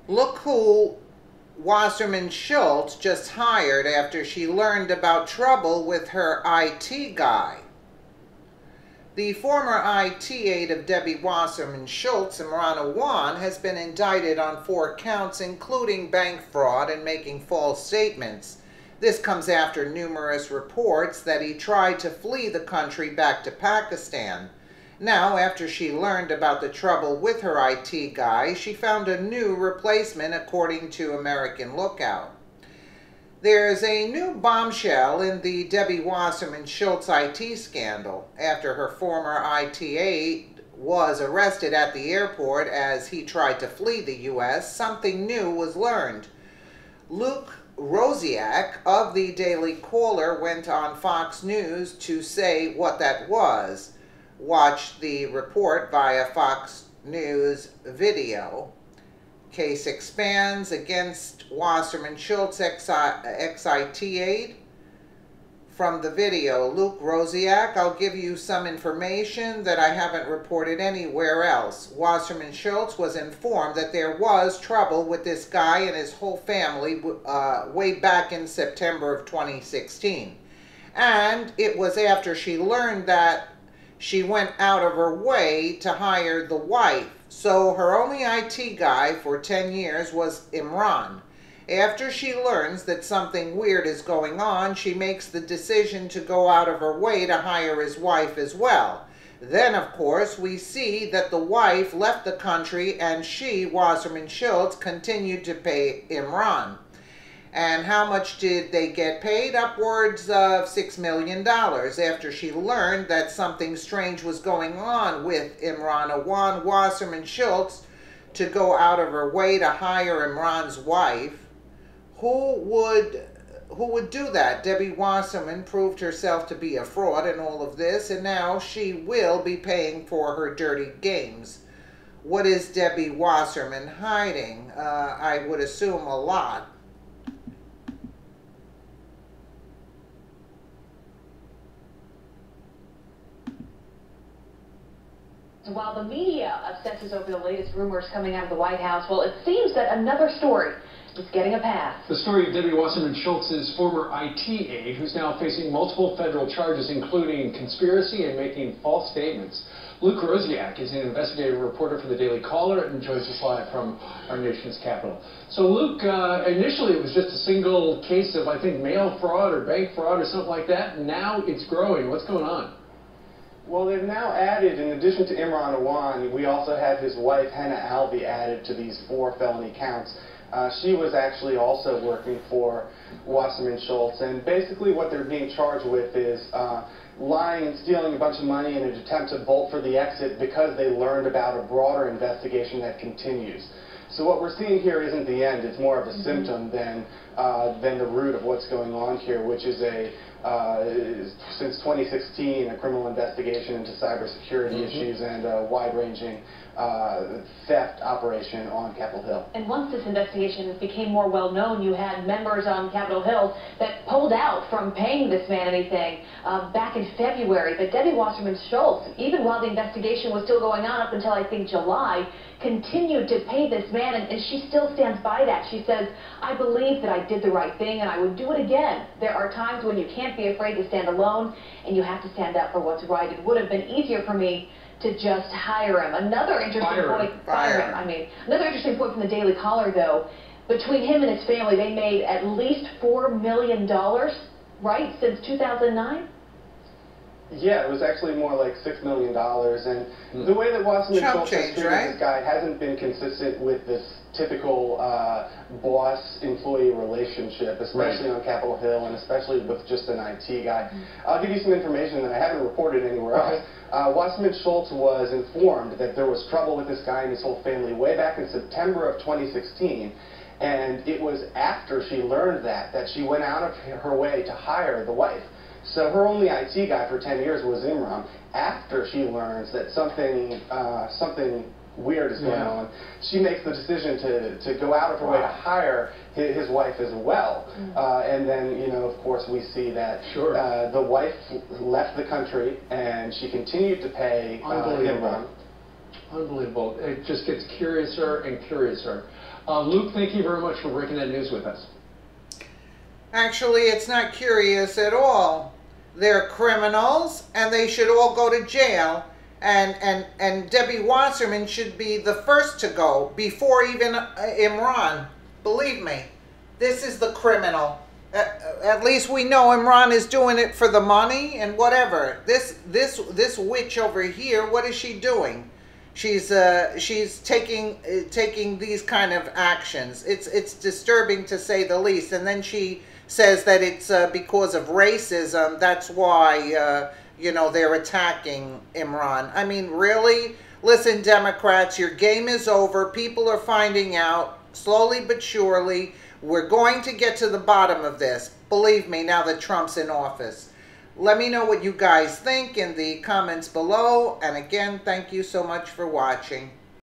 Look who Wasserman Shultz just hired after she learned about trouble with her IT guy. The former IT aide of Debbie Wasserman Shultz, Awan, has been indicted on 4 counts, including bank fraud and making false statements. This comes after numerous reports that he tried to flee the country back to Pakistan. Now, after she learned about the trouble with her IT guy, she found a new replacement, according to American Lookout. There's a new bombshell in the Debbie Wasserman Shultz IT scandal. After her former IT aide was arrested at the airport as he tried to flee the U.S., something new was learned. Luke Rosiak of the Daily Caller went on Fox News to say what that was. Watch the report via Fox News video. Case expands against Wasserman Shultz ex-IT aide. From the video, Luke Rosiak, I'll give you some information that I haven't reported anywhere else. Wasserman Shultz was informed that there was trouble with this guy and his whole family way back in September of 2016. And it was after she learned that she went out of her way to hire the wife. So her only IT guy for 10 years was Imran. After she learns that something weird is going on, she makes the decision to go out of her way to hire his wife as well. Then, of course, we see that the wife left the country and she, Wasserman Shultz, continued to pay Imran. And how much did they get paid? Upwards of $6 million after she learned that something strange was going on with Imran. Awan Wasserman Shultz to go out of her way to hire Imran's wife. Who would do that? Debbie Wasserman proved herself to be a fraud in all of this, and now she will be paying for her dirty games. What is Debbie Wasserman hiding? I would assume a lot. While the media obsesses over the latest rumors coming out of the White House, well, it seems that another story is getting a pass. The story of Debbie Wasserman Shultz's former IT aide, who's now facing multiple federal charges, including conspiracy and making false statements. Luke Rosiak is an investigative reporter for the Daily Caller and joins us live from our nation's capital. So, Luke, initially it was just a single case of, I think, mail fraud or bank fraud or something like that. Now it's growing. What's going on? Well, they've now added, in addition to Imran Awan, we also have his wife, Hannah Alvey, added to these 4 felony counts. She was actually also working for Wasserman Shultz, and basically what they're being charged with is lying and stealing a bunch of money in an attempt to bolt for the exit because they learned about a broader investigation that continues. So what we're seeing here isn't the end, it's more of a symptom than the root of what's going on here, which is since 2016, a criminal investigation into cybersecurity issues and a wide-ranging theft operation on Capitol Hill. And once this investigation became more well-known, you had members on Capitol Hill that pulled out from paying this man anything back in February. But Debbie Wasserman Shultz, even while the investigation was still going on up until, I think, July, continued to pay this man, and she still stands by that. She says, I believe that I did the right thing and I would do it again. There are times when you can't be afraid to stand alone and you have to stand up for what's right. It would have been easier for me to just hire him. Another interesting point, another interesting point from the Daily Caller, though, between him and his family, they made at least $4 million, right, since 2009? Yeah, it was actually more like $6 million, and the way that Wasserman Shultz has treated this guy hasn't been consistent with this typical boss-employee relationship, especially on Capitol Hill, and especially with just an IT guy. I'll give you some information that I haven't reported anywhere else. Wasserman Shultz was informed that there was trouble with this guy and his whole family way back in September of 2016, and it was after she learned that she went out of her way to hire the wife. So her only IT guy for 10 years was Imran. After she learns that something weird is going on, she makes the decision to go out of her way to hire his wife as well. And then, you know, of course, we see that the wife left the country and she continued to pay Imran. Unbelievable. It just gets curiouser and curiouser. Luke, thank you very much for breaking that news with us. Actually, it's not curious at all. They're criminals, and they should all go to jail. And Debbie Wasserman should be the first to go before even Imran. Believe me, this is the criminal. At least we know Imran is doing it for the money and whatever. This witch over here, what is she doing? She's taking these kind of actions. It's disturbing to say the least. And then she says that it's because of racism. That's why you know, they're attacking Imran. I mean, really? Listen, Democrats, your game is over. People are finding out slowly but surely. We're going to get to the bottom of this. Believe me, now that Trump's in office. Let me know what you guys think in the comments below. And again, thank you so much for watching.